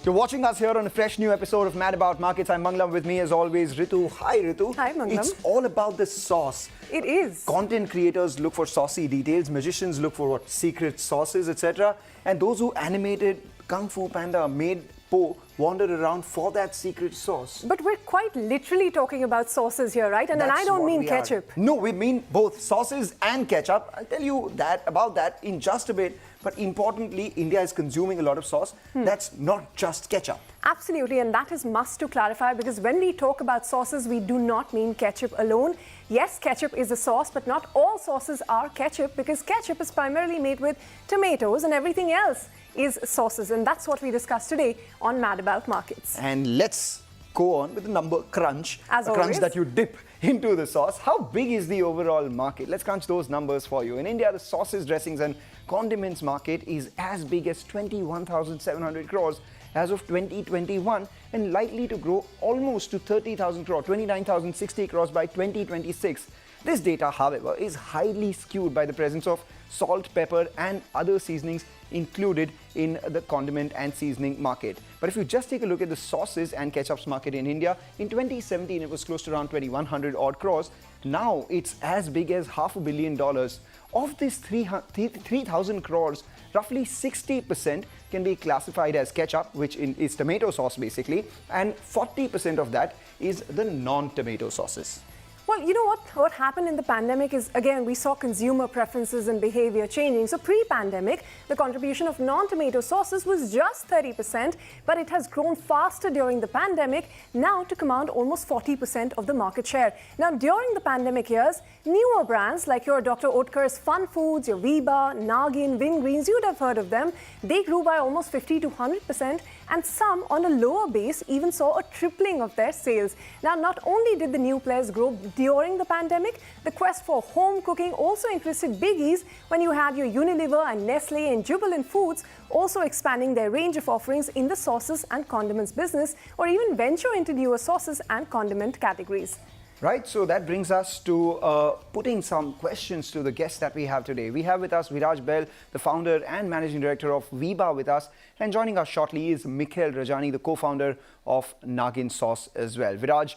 You're watching us here on a fresh new episode of Mad About Markets. I'm Mangalam, with me as always, Ritu. Hi, Ritu. Hi, Mangalam. It's all about the sauce. It is. Content creators look for saucy details, magicians look for secret sauces, etc. And those who animated Kung Fu Panda made Po wandered around for that secret sauce. But we're quite literally talking about sauces here, right? And then I don't mean ketchup. No, we mean both sauces and ketchup. I'll tell you about that in just a bit. But importantly, India is consuming a lot of sauce. That's not just ketchup. Absolutely, and that is must to clarify, because when we talk about sauces, we do not mean ketchup alone. Yes, ketchup is a sauce, but not all sauces are ketchup, because ketchup is primarily made with tomatoes and everything else is sauces. And that's what we discussed today on Mad About Markets. And let's go on with the number crunch. As a always. Crunch that you dip into the sauce. How big is the overall market? Let's crunch those numbers for you. In India, the sauces, dressings and condiments market is as big as 21,700 crores as of 2021 and likely to grow almost to 30,000 crores, 29,060 crores by 2026. This data, however, is highly skewed by the presence of salt, pepper and other seasonings included in the condiment and seasoning market. But if you just take a look at the sauces and ketchups market in India, in 2017 it was close to around 2,100 odd crores. Now it's as big as $500 million. Of this 3,000 crores, roughly 60% can be classified as ketchup, which is tomato sauce basically, and 40% of that is the non-tomato sauces. Well, you know what happened in the pandemic is, again, we saw consumer preferences and behavior changing. So pre-pandemic, the contribution of non-tomato sauces was just 30%, but it has grown faster during the pandemic, now to command almost 40% of the market share. Now, during the pandemic years, newer brands like your Dr. Oetker's Fun Foods, your Veeba, Naagin, Wingreen's, you'd have heard of them, they grew by almost 50 to 100%, and some on a lower base even saw a tripling of their sales. Now, not only did the new players grow during the pandemic, the quest for home cooking also interested biggies when you had your Unilever and Nestle and Jubilant Foods also expanding their range of offerings in the sauces and condiments business, or even venture into newer sauces and condiment categories. Right, so that brings us to putting some questions to the guests that we have today. We have with us Viraj, the founder and managing director of Veeba with us. And joining us shortly is Mikhel, Rajani, the co-founder of Naagin Sauce as well. Viraj,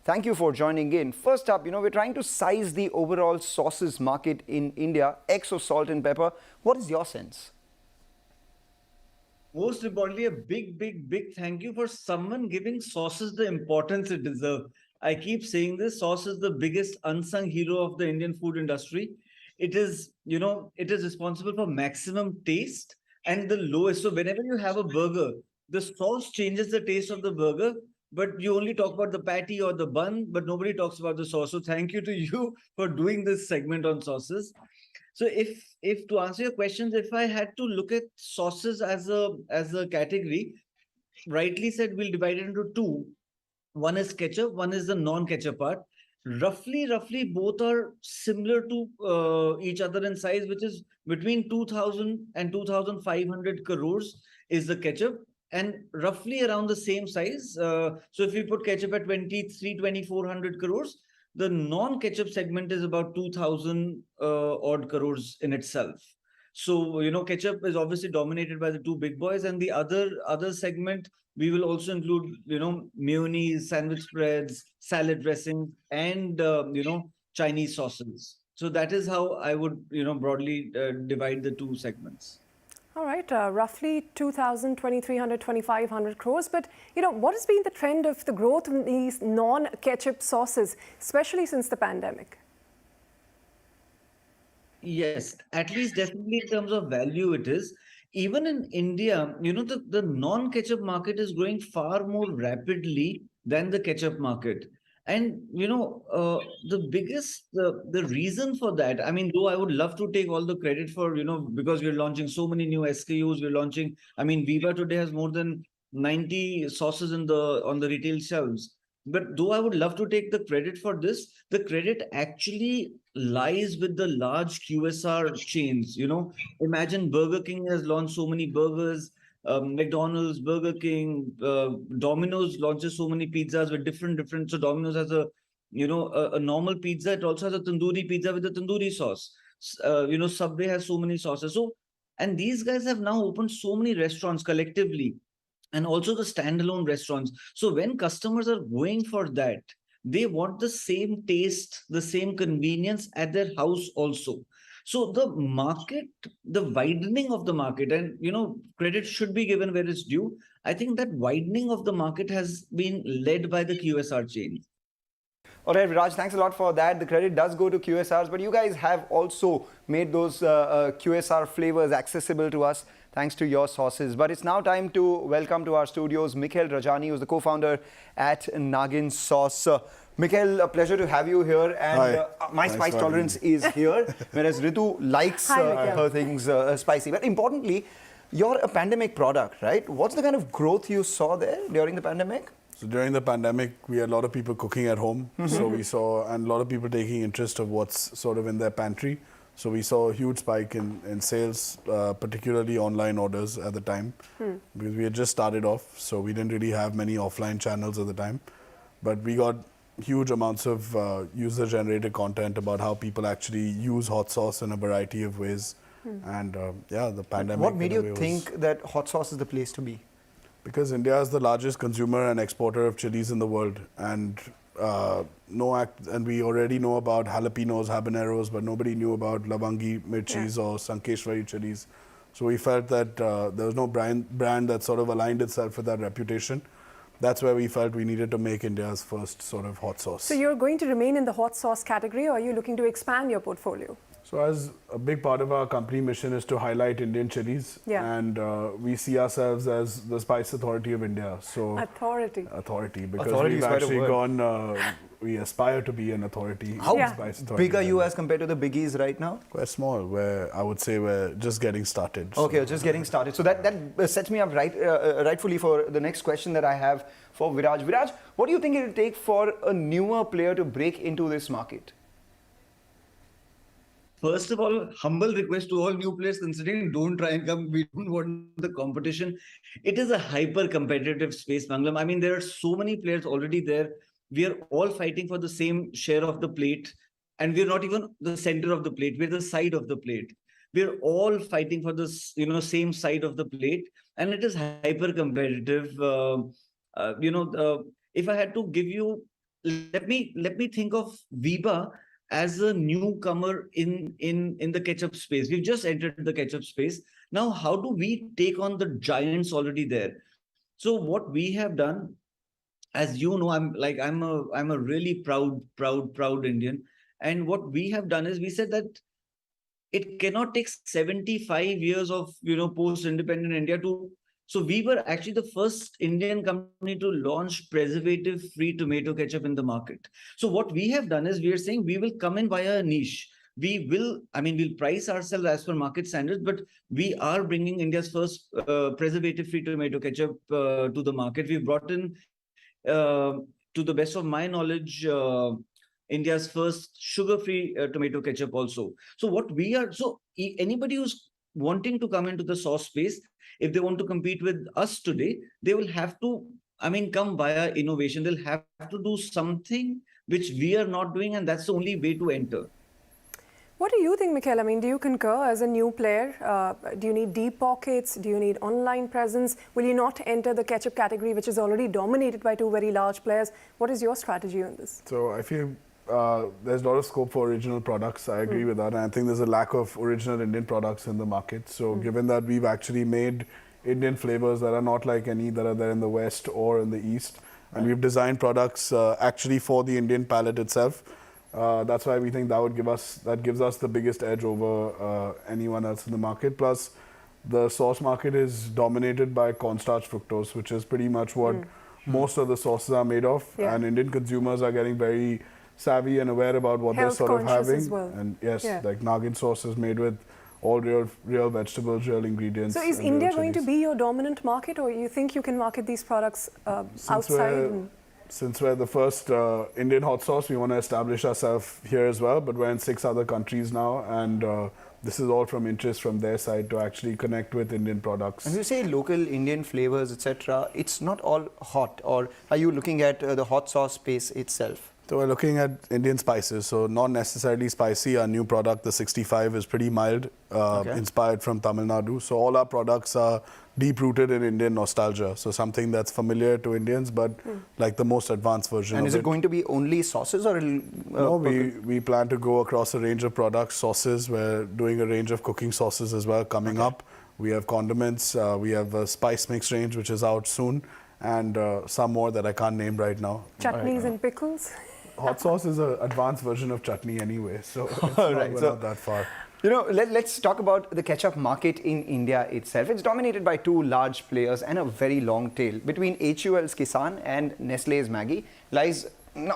thank you for joining in. First up, we're trying to size the overall sauces market in India, X of salt and pepper. What is your sense? Most importantly, a big thank you for someone giving sauces the importance it deserves. I keep saying this, sauce is the biggest unsung hero of the Indian food industry. It is, it is responsible for maximum taste and the lowest. So whenever you have a burger, the sauce changes the taste of the burger, but you only talk about the patty or the bun, but nobody talks about the sauce. So thank you to you for doing this segment on sauces. So if to answer your questions, if I had to look at sauces as a category, rightly said, we'll divide it into two. One is ketchup, one is the non-ketchup part. Roughly, both are similar to each other in size, which is between 2,000 and 2,500 crores is the ketchup, and roughly around the same size. So if we put ketchup at 2,400 crores, the non-ketchup segment is about 2,000 odd crores in itself. So, ketchup is obviously dominated by the two big boys, and the other segment, we will also include, mayonnaise, sandwich spreads, salad dressing, and, Chinese sauces. So that is how I would, broadly divide the two segments. All right, roughly 2,000, 2,300, 2,500 crores. But, what has been the trend of the growth in these non-ketchup sauces, especially since the pandemic? Yes, at least definitely in terms of value it is. Even in India, the non-ketchup market is growing far more rapidly than the ketchup market. And, the reason for that, I mean, though I would love to take all the credit for, because we're launching so many new SKUs, Veeba today has more than 90 sauces on the retail shelves. But though I would love to take the credit for this, the credit actually lies with the large QSR chains. Imagine Burger King has launched so many burgers, McDonald's, Burger King, Domino's launches so many pizzas with different. So Domino's has a normal pizza. It also has a tandoori pizza with a tandoori sauce. Subway has so many sauces. So, and these guys have now opened so many restaurants collectively. and also the standalone restaurants. So when customers are going for that, they want the same taste, the same convenience at their house also. So the market, the widening of the market, and credit should be given where it's due. I think that widening of the market has been led by the QSR chain. All right, Viraj, thanks a lot for that. The credit does go to QSRs, but you guys have also made those QSR flavors accessible to us thanks to your sauces. But it's now time to welcome to our studios Mikhel Rajani, who's the co-founder at Naagin Sauce. Mikhel, a pleasure to have you here. And my spice tolerance is here, whereas Ritu likes her things spicy. But importantly, you're a pandemic product, right? What's the kind of growth you saw there during the pandemic? So during the pandemic, we had a lot of people cooking at home. So we saw, and a lot of people taking interest of what's sort of in their pantry. So we saw a huge spike in sales, particularly online orders at the time, because we had just started off. So we didn't really have many offline channels at the time. But we got huge amounts of user-generated content about how people actually use hot sauce in a variety of ways. And yeah, the pandemic. What made you think that hot sauce is the place to be? Because India is the largest consumer and exporter of chilies in the world, and we already know about jalapenos, habaneros, but nobody knew about lavangi mirchis or Sankeshwari chilies. So we felt that there was no brand that sort of aligned itself with that reputation. That's where we felt we needed to make India's first sort of hot sauce. So you're going to remain in the hot sauce category, or are you looking to expand your portfolio? So as a big part of our company mission is to highlight Indian chilies, and we see ourselves as the spice authority of India. So authority, because authority we've actually gone, we aspire to be an authority. How spice authority big are you as compared to the biggies right now? We're small. I would say we're just getting started. Okay, so just getting started. So that sets me up rightfully for the next question that I have for Viraj. Viraj, what do you think it will take for a newer player to break into this market? First of all, humble request to all new players considering, don't try and come. We don't want the competition. It is a hyper competitive space, Mangalam. I mean, there are so many players already there. We are all fighting for the same share of the plate. And we're not even the center of the plate. We're the side of the plate. We're all fighting for this, same side of the plate. And it is hyper competitive. If I had to give you, let me think of Veeba as a newcomer in the ketchup space. We've just entered the ketchup space. Now, how do we take on the giants already there? So what we have done, as you know, I'm a really proud Indian. And what we have done is we said that it cannot take 75 years of post-independent India to. So we were actually the first Indian company to launch preservative-free tomato ketchup in the market. So what we have done is we are saying we will come in via a niche. We'll price ourselves as per market standards, but we are bringing India's first preservative-free tomato ketchup to the market. We've brought in, to the best of my knowledge, India's first sugar-free tomato ketchup also. So anybody who's wanting to come into the sauce space, if they want to compete with us today, they will have to, come via innovation. They'll have to do something which we are not doing, and that's the only way to enter. What do you think, Mikhel? Do you concur as a new player? Do you need deep pockets? Do you need online presence? Will you not enter the ketchup category, which is already dominated by two very large players? What is your strategy on this? So I feel there's a lot of scope for original products. I agree with that. And I think there's a lack of original Indian products in the market. So given that we've actually made Indian flavors that are not like any that are there in the West or in the East, and we've designed products actually for the Indian palate itself, that's why we think that gives us the biggest edge over anyone else in the market. Plus, the sauce market is dominated by cornstarch fructose, which is pretty much what most of the sauces are made of. And Indian consumers are getting very savvy and aware about what they're sort of having. As well. And yes, like Naagin sauce is made with all real vegetables, real ingredients. So is India going to be your dominant market, or you think you can market these products outside? Since we're the first Indian hot sauce, we want to establish ourselves here as well, but we're in 6 other countries now, and this is all from interest from their side to actually connect with Indian products. And you say local Indian flavors, etc., it's not all hot, or are you looking at the hot sauce space itself? So we're looking at Indian spices, so not necessarily spicy. Our new product, the 65, is pretty mild, inspired from Tamil Nadu. So all our products are deep-rooted in Indian nostalgia. So something that's familiar to Indians, but like the most advanced version And of is it going to be only sauces or? No, we plan to go across a range of products, sauces. We're doing a range of cooking sauces as well coming up. We have condiments. We have a spice mix range, which is out soon, and some more that I can't name right now. Chutneys and pickles. Hot sauce is an advanced version of chutney anyway, so it's we're not that far. You know, let's talk about the ketchup market in India itself. It's dominated by two large players and a very long tail. Between HUL's Kisan and Nestle's Maggi lies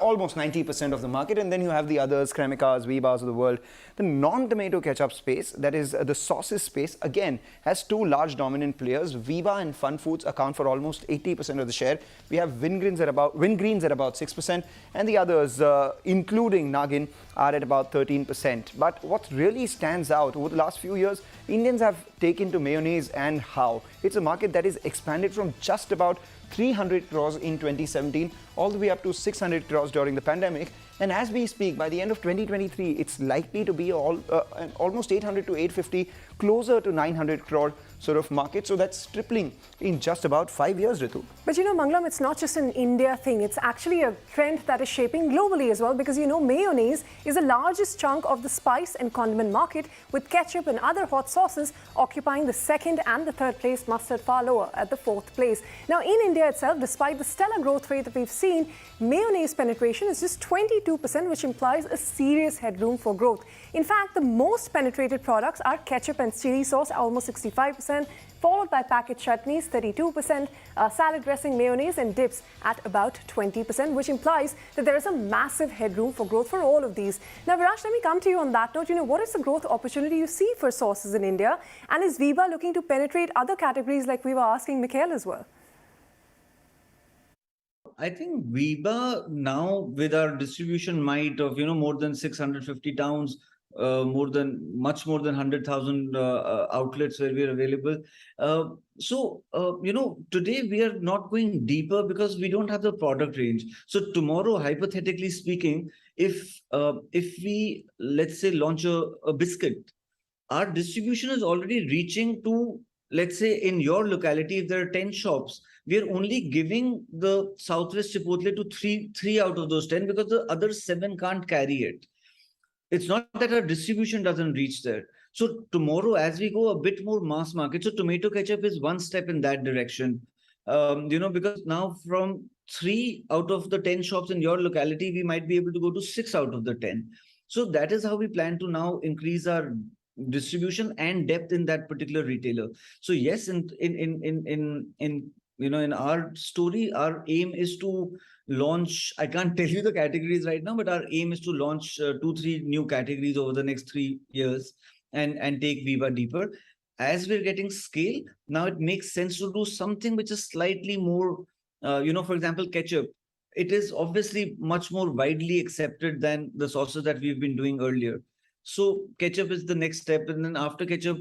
almost 90% of the market, and then you have the others, Cremica's, Veebas of the world. The non-tomato ketchup space, that is the sauces space, again has two large dominant players. Veeba and Fun Foods account for almost 80% of the share. We have Wingreens at about 6%, and the others, including Naagin, are at about 13%. But what really stands out over the last few years, Indians have taken to mayonnaise, and how. It's a market that is expanded from just about 300 crores in 2017 all the way up to 600 crores during the pandemic, and as we speak, by the end of 2023 it's likely to be almost 800 to 850, closer to 900 crore sort of market. So that's tripling in just about 5 years, Ritu. But you know, Mangalam, it's not just an India thing. It's actually a trend that is shaping globally as well, because you know, mayonnaise is the largest chunk of the spice and condiment market, with ketchup and other hot sauces occupying the second and the third place, mustard far lower at the fourth place. Now, in India itself, despite the stellar growth rate that we've seen, mayonnaise penetration is just 22%, which implies a serious headroom for growth. In fact, the most penetrated products are ketchup and chili sauce, almost 65%, followed by packet chutneys, 32%, salad dressing, mayonnaise, and dips at about 20%, which implies that there is a massive headroom for growth for all of these. Now, Viraj, let me come to you on that note. You know, what is the growth opportunity you see for sauces in India? And is Veeba looking to penetrate other categories like we were asking Mikhel as well? I think Veeba now, with our distribution might of more than 650 towns, much more than 100,000 outlets where we are available. Today we are not going deeper because we don't have the product range. So tomorrow, hypothetically speaking, if we, let's say, launch a biscuit, our distribution is already reaching to, let's say, in your locality, if there are 10 shops, we are only giving the Southwest Chipotle to three out of those 10 because the other 7 can't carry it. It's not that our distribution doesn't reach there. So tomorrow, as we go a bit more mass market, so tomato ketchup is one step in that direction. Because now from 3 out of the 10 shops in your locality, we might be able to go to 6 out of the 10. So that is how we plan to now increase our distribution and depth in that particular retailer. So yes, in our story, our aim is to launch, I can't tell you the categories right now, but our aim is to launch 2-3 new categories over the next 3 years and take Veeba deeper. As we're getting scale, now it makes sense to do something which is slightly more, for example, ketchup. It is obviously much more widely accepted than the sauces that we've been doing earlier. So ketchup is the next step, and then after ketchup,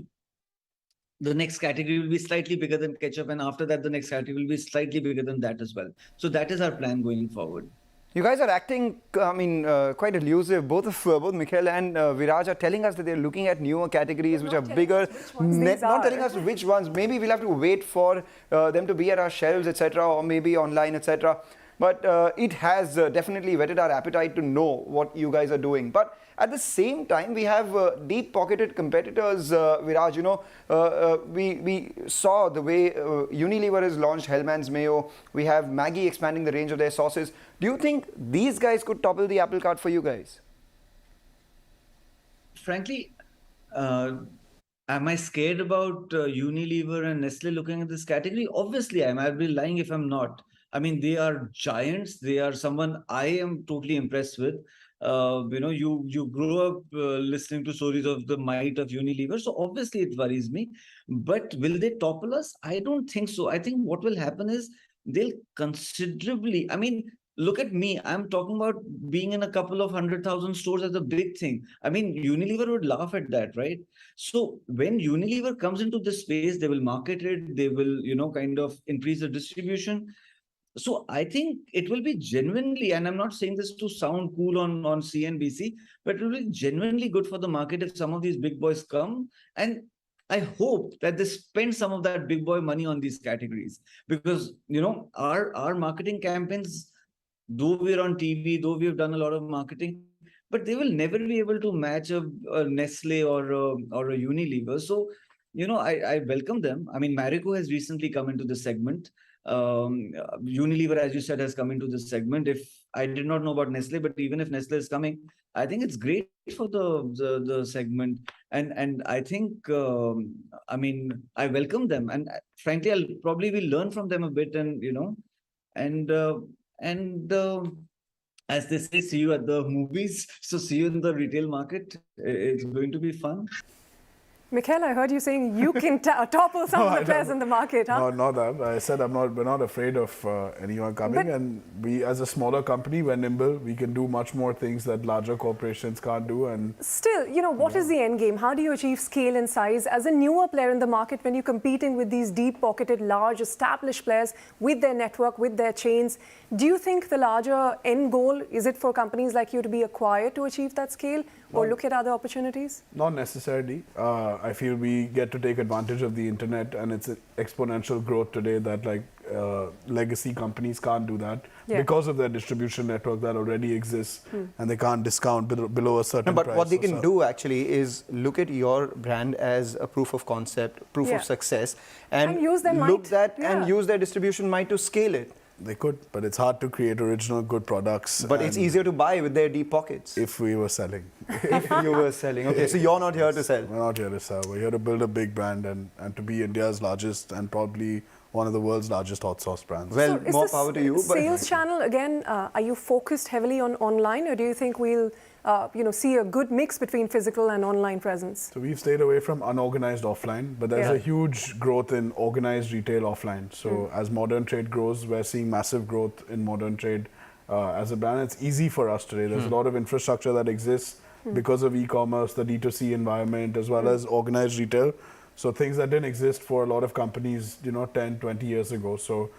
the next category will be slightly bigger than ketchup, and after that, the next category will be slightly bigger than that as well. So that is our plan going forward. You guys are acting, quite elusive. Both Mikhel and Viraj are telling us that they're looking at newer categories which are bigger. Not telling us which ones. Maybe we'll have to wait for them to be at our shelves, etc., or maybe online, etc. But it has definitely whetted our appetite to know what you guys are doing. But at the same time, we have deep-pocketed competitors, Viraj. We saw the way Unilever has launched Hellman's Mayo. We have Maggi expanding the range of their sauces. Do you think these guys could topple the apple cart for you guys? Frankly, am I scared about Unilever and Nestle looking at this category? Obviously, I am. I'd be lying if I'm not. I mean, they are giants. They are someone I am totally impressed with. You grew up listening to stories of the might of Unilever, so obviously it worries me. But will they topple us? I don't think so. I think what will happen is they'll considerably, look at me. I'm talking about being in a couple of 100,000 stores as a big thing. Unilever would laugh at that, right? So when Unilever comes into this space, they will market it. They will, kind of increase the distribution. So I think it will be genuinely, and I'm not saying this to sound cool on CNBC, but it will be genuinely good for the market if some of these big boys come. And I hope that they spend some of that big boy money on these categories, because our marketing campaigns, though we're on TV, though we've done a lot of marketing, but they will never be able to match a Nestle or a Unilever. So I welcome them. I mean, Marico has recently come into the segment. Unilever, as you said, has come into this segment. If I did not know about Nestle, but even if Nestle is coming, I think it's great for the segment. And I think, I mean, I welcome them. And frankly, I'll probably will learn from them a bit, and as they say, see you at the movies. So see you in the retail market. It's going to be fun. Mikhel, I heard you saying you can topple some of the players in the market, huh? No, not that. I said we're not afraid of anyone coming. And we, as a smaller company, we're nimble. We can do much more things that larger corporations can't do. And still, what is the end game? How do you achieve scale and size as a newer player in the market when you're competing with these deep-pocketed, large, established players with their network, with their chains? Do you think the larger end goal, is it for companies like you to be acquired to achieve that scale, or look at other opportunities? Not necessarily. I feel we get to take advantage of the internet and its exponential growth today that legacy companies can't do that because of their distribution network that already exists, and they can't discount below a certain price. But what they can do actually is look at your brand as a proof of concept, proof of success, and use their look that and use their distribution might to scale it. They could, but it's hard to create original good products. But it's easier to buy with their deep pockets. If we were selling. If you were selling. Okay, so you're not here to sell. We're not here to sell. We're here to build a big brand and to be India's largest and probably one of the world's largest hot sauce brands. Well, so more power to you. Sales channel, again, are you focused heavily on online, or do you think we'll see a good mix between physical and online presence? So we've stayed away from unorganized offline, but there's a huge growth in organized retail offline. So as modern trade grows, we're seeing massive growth in modern trade. As a brand, it's easy for us today. There's a lot of infrastructure that exists because of e-commerce, the D2C environment, as well as organized retail. So things that didn't exist for a lot of companies, 10, 20 years ago. So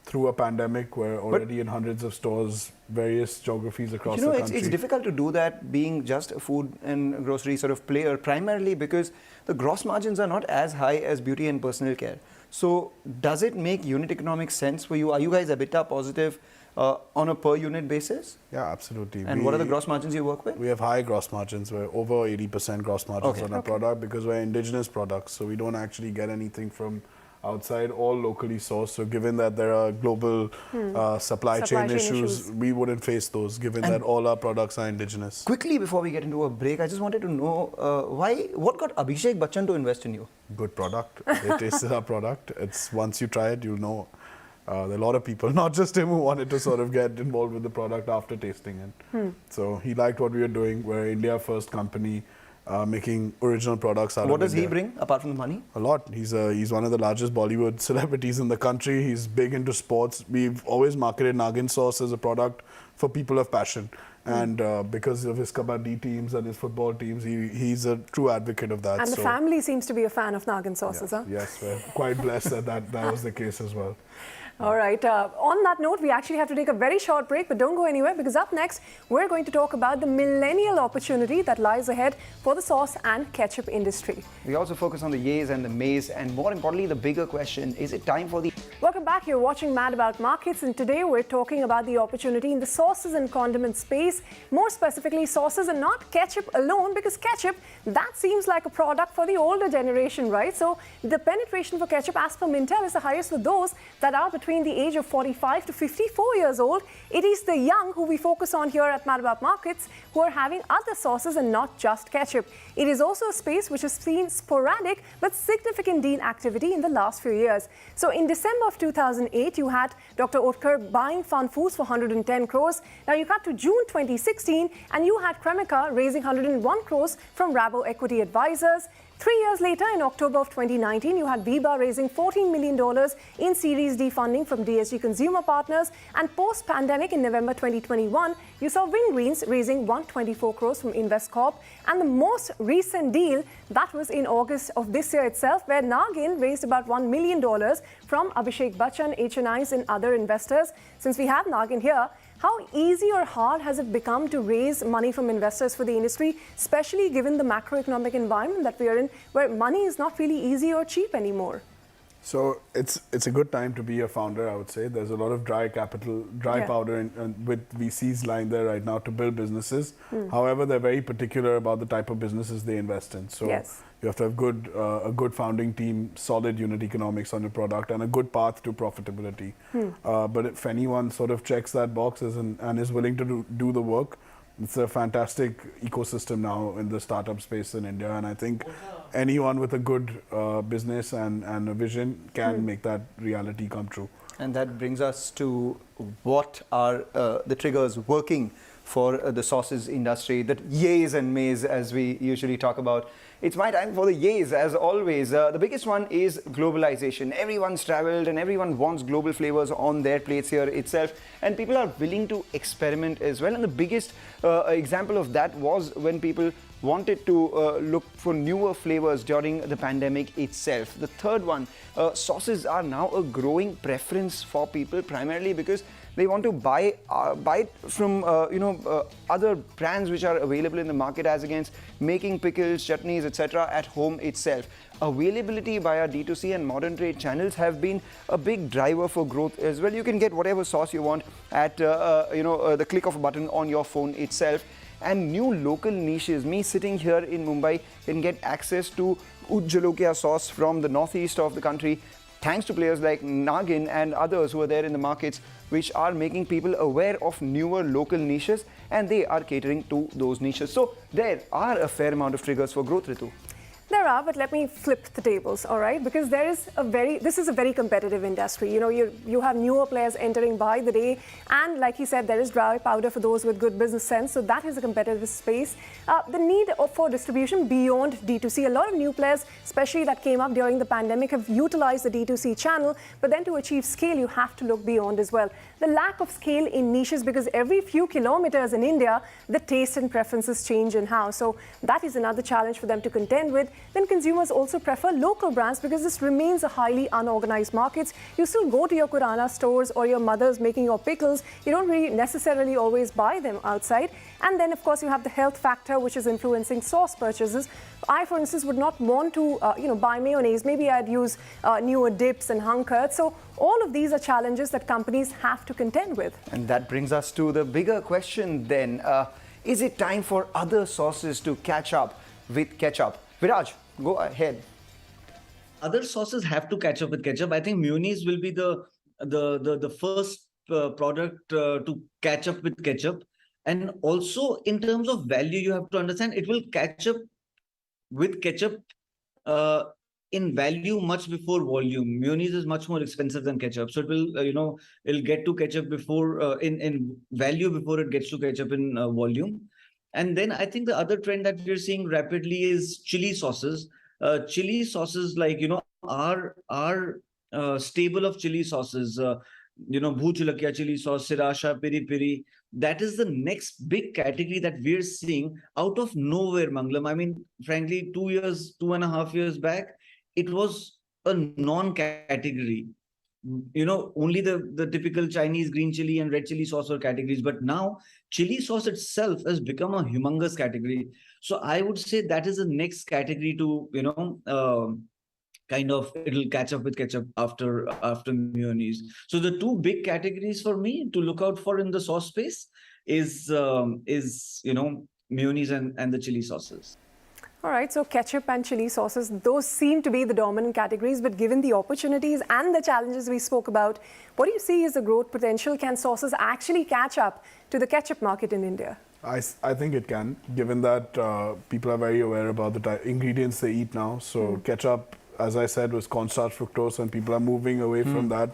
through a pandemic, we're already in hundreds of stores, various geographies across the country. It's difficult to do that being just a food and grocery sort of player, primarily because the gross margins are not as high as beauty and personal care. So does it make unit economic sense for you? Are you guys EBITDA positive on a per unit basis? Yeah, absolutely. And what are the gross margins you work with? We have high gross margins. We're over 80% gross margins on our product because we're indigenous products. So we don't actually get anything from outside, all locally sourced. So given that there are global supply chain issues, we wouldn't face those given that all our products are indigenous. Quickly, before we get into a break, I just wanted to know what got Abhishek Bachchan to invest in you? Good product. They tasted our product. It's once you try it, you'll know. There are a lot of people, not just him, who wanted to sort of get involved with the product after tasting it. So he liked what we were doing. We're India first company making original products out of India. What does he bring apart from the money? A lot. He's one of the largest Bollywood celebrities in the country. He's big into sports. We've always marketed Naagin sauce as a product for people of passion. And because of his kabaddi teams and his football teams, he's a true advocate of that. And the family seems to be a fan of Naagin sauces, huh? Yes, we're quite blessed that was the case as well. All right. On that note, we actually have to take a very short break, but don't go anywhere because up next, we're going to talk about the millennial opportunity that lies ahead for the sauce and ketchup industry. We also focus on the yays and the mays, and more importantly, the bigger question, is it time for the... Welcome back. You're watching Mad About Markets, and today we're talking about the opportunity in the sauces and condiment space, more specifically sauces and not ketchup alone, because ketchup, that seems like a product for the older generation, right? So the penetration for ketchup as per Mintel is the highest for those that are between the age of 45 to 54 years old. It is the young who we focus on here at Mad About Markets who are having other sauces and not just ketchup. It is also a space which has seen sporadic but significant deal activity in the last few years. So in December of 2008, you had Dr. Oetker buying Fun Foods for 110 crores. Now you cut to June 2016 and you had Cremica raising 101 crores from Rabo Equity Advisors. 3 years later, in October of 2019, you had Veeba raising $14 million in Series D funding funding from DSG Consumer Partners, and post-pandemic in November 2021, you saw Wingreens raising 124 crores from Investcorp, and the most recent deal, that was in August of this year itself, where Naagin raised about $1 million from Abhishek Bachchan, HNIs, and other investors. Since we have Naagin here, how easy or hard has it become to raise money from investors for the industry, especially given the macroeconomic environment that we are in, where money is not really easy or cheap anymore? So it's a good time to be a founder, I would say. There's a lot of dry powder with VCs lying there right now to build businesses. However, they're very particular about the type of businesses they invest in. So you have to have a good founding team, solid unit economics on your product, and a good path to profitability. But if anyone sort of checks that boxes and is willing to do the work, it's a fantastic ecosystem now in the startup space in India, and I think anyone with a good business and a vision can make that reality come true. And that brings us to what are the triggers working for the sauces industry, the yays and mays as we usually talk about. It's my time for the yays, as always. The biggest one is globalization. Everyone's traveled and everyone wants global flavors on their plates here itself, and people are willing to experiment as well. And the biggest example of that was when people wanted to look for newer flavors during the pandemic itself. The third one, sauces are now a growing preference for people, primarily because they want to buy it from other brands which are available in the market, as against making pickles, chutneys, etc. at home itself. Availability via D2C and modern trade channels have been a big driver for growth as well. You can get whatever sauce you want at the click of a button on your phone itself. And new local niches. Me sitting here in Mumbai can get access to Ujjalokia sauce from the northeast of the country, thanks to players like Naagin and others who are there in the markets, which are making people aware of newer local niches, and they are catering to those niches. So there are a fair amount of triggers for growth, Ritu. There are, but let me flip the tables, all right? Because this is a very competitive industry. You know, you have newer players entering by the day, and like he said, there is dry powder for those with good business sense. So that is a competitive space. The need for distribution beyond D2C. A lot of new players, especially that came up during the pandemic, have utilized the D2C channel. But then to achieve scale, you have to look beyond as well. The lack of scale in niches, because every few kilometers in India, the taste and preferences change in-house. So that is another challenge for them to contend with. Then consumers also prefer local brands because this remains a highly unorganized market. You still go to your Kirana stores or your mother's making your pickles. You don't really necessarily always buy them outside. And then, of course, you have the health factor, which is influencing sauce purchases. I, for instance, would not want to, buy mayonnaise. Maybe I'd use newer dips and hung curds. So all of these are challenges that companies have to contend with. And that brings us to the bigger question then. Is it time for other sauces to catch up with ketchup? Viraj, go ahead. Other sauces have to catch up with ketchup. I think mayonnaise will be the first product to catch up with ketchup. And also, in terms of value, you have to understand it will catch up with ketchup in value much before volume. Mayonnaise is much more expensive than ketchup, so it will, it'll get to ketchup before in value before it gets to ketchup in volume. And then I think the other trend that we're seeing rapidly is chili sauces. Chili sauces, our stable of chili sauces. Bhoot Chulakia chili sauce, Sriracha, Piri Piri. That is the next big category that we're seeing out of nowhere, Mangalam. I mean, frankly, 2.5 years back, it was a non-category. Only the typical Chinese green chili and red chili sauce were categories. But now, chili sauce itself has become a humongous category. So I would say that is the next category to, it'll catch up with ketchup after mayonnaise. So the two big categories for me to look out for in the sauce space is mayonnaise and the chili sauces. All right, so ketchup and chili sauces, those seem to be the dominant categories, but given the opportunities and the challenges we spoke about, what do you see as the growth potential? Can sauces actually catch up to the ketchup market in India? I think it can, given that people are very aware about the ingredients they eat now. So ketchup, as I said, was cornstarch fructose, and people are moving away from that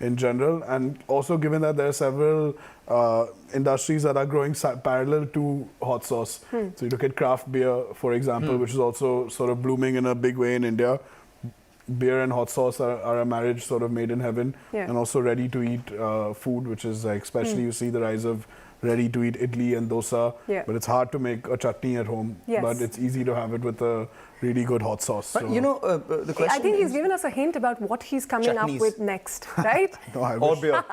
in general. And also given that there are several industries that are growing parallel to hot sauce. So you look at craft beer, for example, which is also sort of blooming in a big way in India. beer and hot sauce are a marriage sort of made in heaven, Yeah. and also ready-to-eat food, which is like, especially you see the rise of ready-to-eat idli and dosa, Yeah. but it's hard to make a chutney at home, Yes. but it's easy to have it with a really good hot sauce. But So- you know, the question I think he's is, given us a hint about what he's coming up Chutneys. with next, right? No, I or wish. beer.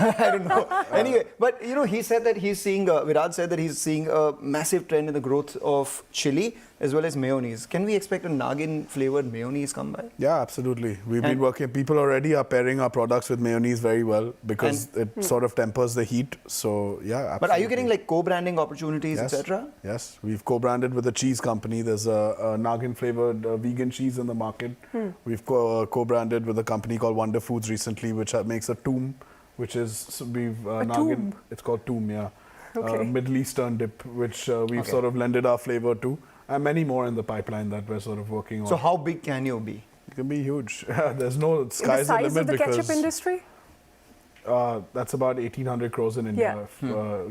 I don't know. Anyway, but you know, he said that he's seeing, Viraj said that he's seeing a massive trend in the growth of chili as well as mayonnaise. Can we expect a Naagin flavored mayonnaise come by? Yeah, absolutely. We've And- been working. People already are pairing our products with mayonnaise very well because it sort of tempers the heat. So yeah, absolutely. But are you getting like co-branding opportunities, Yes. etc.? Yes, we've co-branded with a cheese company. There's a Naagin flavored vegan cheese in the market. We've co-branded with a company called Wonder Foods recently, which makes a toom, which is Naagin. It's called toom, yeah. Okay. Middle Eastern dip, which we've sort of lended our flavor to, and many more in the pipeline that we're sort of working on. So how big can you be? It can be huge. There's no The sky's the size limit of the because ketchup industry? that's about 1,800 crores in India,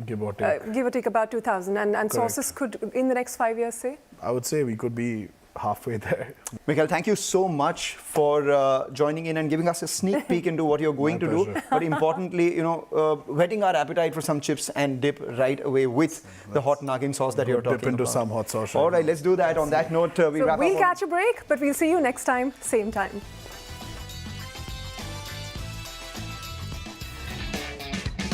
give or take. Give or take about 2,000. And sauces could, in the next 5 years, say? I would say we could be halfway there. Mikhel, thank you so much for joining in and giving us a sneak peek into what you're going to do. pleasure. But importantly, you know, whetting our appetite for some chips and dip right away with the hot Naagin sauce that you're talking Dip into about. some hot sauce. All right right, now. let's do that. On that note, we So wrap we'll up. catch a break, but we'll see you next time, same time.